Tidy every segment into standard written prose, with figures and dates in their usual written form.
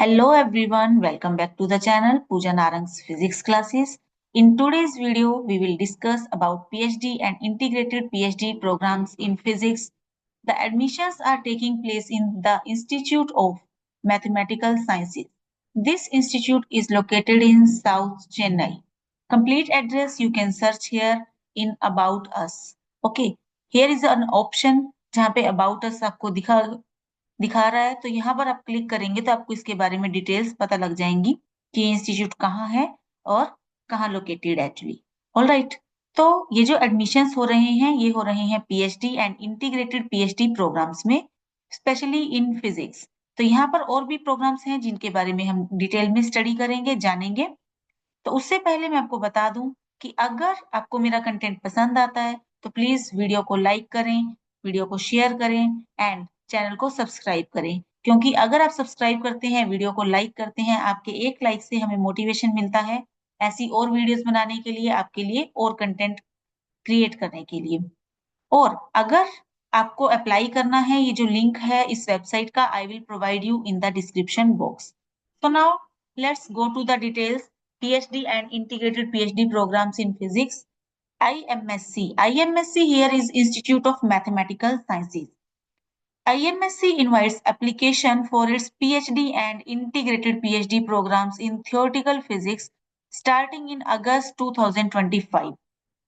Hello everyone, welcome back to the channel Pooja Narang's Physics classes. In today's video, we will discuss about PhD and integrated PhD programs in physics. The admissions are taking place in the Institute of Mathematical Sciences. This institute is located in South Chennai. Complete address you can search here in About Us. Okay, here is an option जहाँ पे About Us आपको दिखा रहा है, तो यहाँ पर आप क्लिक करेंगे तो आपको इसके बारे में डिटेल्स पता लग जाएंगी कि ये इंस्टीट्यूट कहाँ है और कहाँ लोकेटेड एक्चुअली। ऑल राइट, तो ये जो एडमिशंस हो रहे हैं ये हो रहे हैं PhD and integrated PhD programs में, स्पेशली इन फिजिक्स। तो यहाँ पर और भी प्रोग्राम्स हैं जिनके बारे में हम डिटेल में स्टडी करेंगे, जानेंगे। तो उससे पहले मैं आपको बता दूं कि अगर आपको मेरा कंटेंट पसंद आता है तो प्लीज वीडियो को लाइक करें, वीडियो को शेयर करें एंड चैनल को सब्सक्राइब करें, क्योंकि अगर आप सब्सक्राइब करते हैं, वीडियो को लाइक करते हैं, आपके एक लाइक से हमें मोटिवेशन मिलता है ऐसी और वीडियोस बनाने के लिए, आपके लिए और कंटेंट क्रिएट करने के लिए। और अगर आपको अप्लाई करना है, ये जो लिंक है इस वेबसाइट का, I will provide you in the description box. So now let's go to the details. PhD and integrated PhD programs in physics. IMSC. IMSC here is Institute of Mathematical Sciences. IMSC invites application for its PhD and integrated PhD programs in theoretical physics starting in August 2025.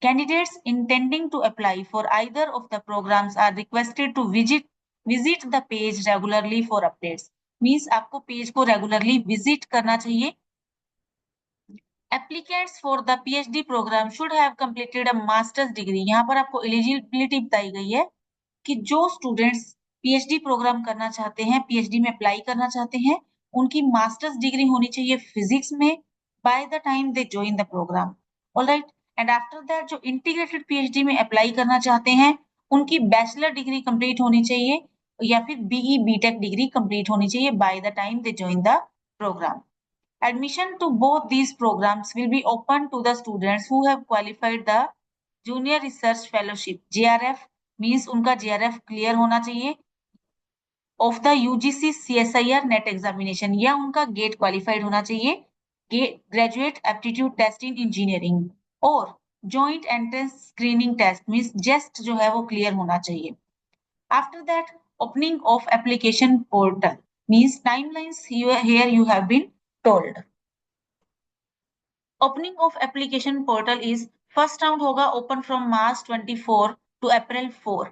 Candidates intending to apply for either of the programs are requested to visit the page regularly for updates. Means आपको page को regularly visit करना चाहिए। Applicants for the PhD program should have completed a master's degree. यहाँ पर आपको eligibility बताई गई है कि जो स्टूडेंट्स पीएचडी प्रोग्राम करना चाहते हैं, पीएचडी में अप्लाई करना चाहते हैं, उनकी मास्टर्स डिग्री होनी चाहिए फिजिक्स में by the time they join the program. Alright, and after that जो इंटीग्रेटेड पीएचडी में अप्लाई करना चाहते हैं, उनकी बैचलर डिग्री कंप्लीट होनी चाहिए या फिर बीई बीटेक डिग्री कंप्लीट होनी चाहिए by the time they join the program. Admission to both these programs will be open to the students who have qualified the Junior Research Fellowship JRF, means उनका JRF clear होना चाहिए, of the UGC CSIR NET examination, या उनका GATE qualified होना चाहिए, graduate aptitude test in engineering, और joint entrance screening test means JEST जो है वो क्लियर होना चाहिए। After that opening of application portal means timelines here you have been told. Opening of application portal is first round होगा open from March 24 to April 4.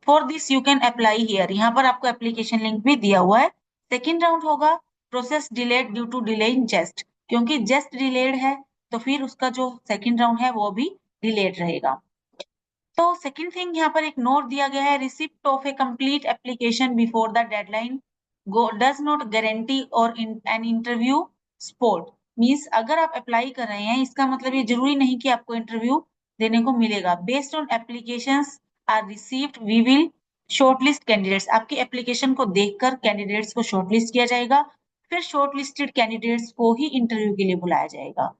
For this you can apply here. यहाँ पर आपको application link भी दिया हुआ है। Second round होगा process delayed due to delay in JEST, क्योंकि JEST delayed है तो फिर उसका जो second round है वो भी delayed रहेगा। तो second thing यहाँ पर एक note दिया गया है, receipt of a complete application before the deadline does not guarantee or an interview spot. Means अगर आप अप्लाई कर रहे हैं, इसका मतलब ये जरूरी नहीं कि आपको इंटरव्यू देने को मिलेगा। Based on applications are received we will shortlist candidates. आपकी एप्लीकेशन को देखकर कैंडिडेट्स को शॉर्टलिस्ट किया जाएगा, फिर शॉर्टलिस्टेड कैंडिडेट्स को ही इंटरव्यू के लिए बुलाया जाएगा।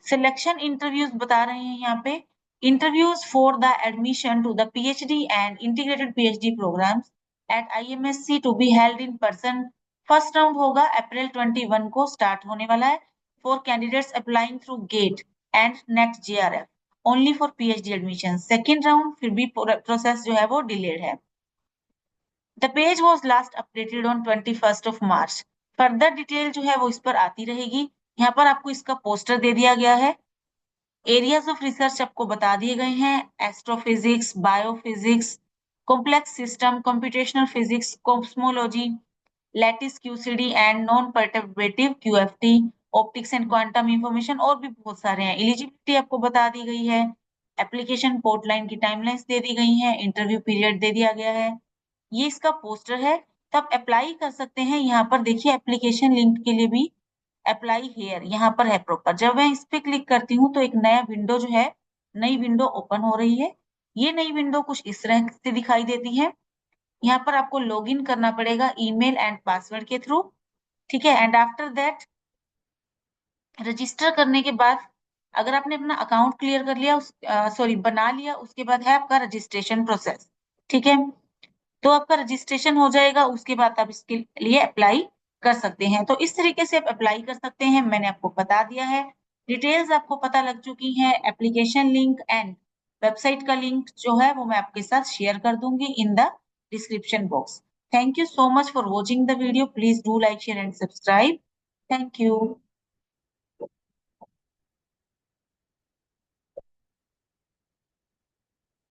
सिलेक्शन इंटरव्यूज बता रहे हैं यहाँ पे, interviews for the admission to the PhD and integrated PhD programs at IMSC to be held in person. First round होगा अप्रैल 21 को स्टार्ट होने वाला है for candidates applying through GATE and NET JRF only for PhD admission. Second round फिर भी process जो है वो डिलेड है। The page was last updated on 21 of March. Further detail जो है वो इस पर आती रहेगी। यहाँ पर आपको इसका पोस्टर दे दिया गया है। एरियाज ऑफ रिसर्च आपको बता दिए गए हैं, astrophysics, biophysics, complex system, computational physics, cosmology, lattice QCD and non perturbative QFT, optics and quantum information, और भी बहुत सारे हैं। एलिजिबिलिटी आपको बता दी गई है, एप्लीकेशन पोर्टलाइन की टाइमलाइंस दे दी गई हैं, इंटरव्यू पीरियड दे दिया गया है। ये इसका पोस्टर है, तब अप्लाई कर सकते हैं। यहाँ पर देखिए एप्लीकेशन लिंक के लिए भी अप्लाई हेयर यहाँ पर है प्रॉपर। जब मैं इस पे क्लिक करती हूँ तो एक नया विंडो जो है, नई विंडो ओपन हो रही है। ये नई विंडो कुछ इस तरह से दिखाई देती है। यहाँ पर आपको लॉगिन करना पड़ेगा ईमेल एंड पासवर्ड के थ्रू, ठीक है। एंड आफ्टर दैट रजिस्टर करने के बाद अगर आपने अपना अकाउंट क्लियर कर लिया, बना लिया, उसके बाद है आपका रजिस्ट्रेशन प्रोसेस, ठीक है। तो आपका रजिस्ट्रेशन हो जाएगा, उसके बाद आप इसके लिए अप्लाई कर सकते हैं। तो इस तरीके से आप अप्लाई कर सकते हैं, मैंने आपको बता दिया है। डिटेल्स आपको पता लग चुकी हैं। एप्लीकेशन लिंक एंड वेबसाइट का लिंक जो है वो मैं आपके साथ शेयर कर दूंगी in the description box. Thank you so much for watching the video. Please do like, share and subscribe. Thank you.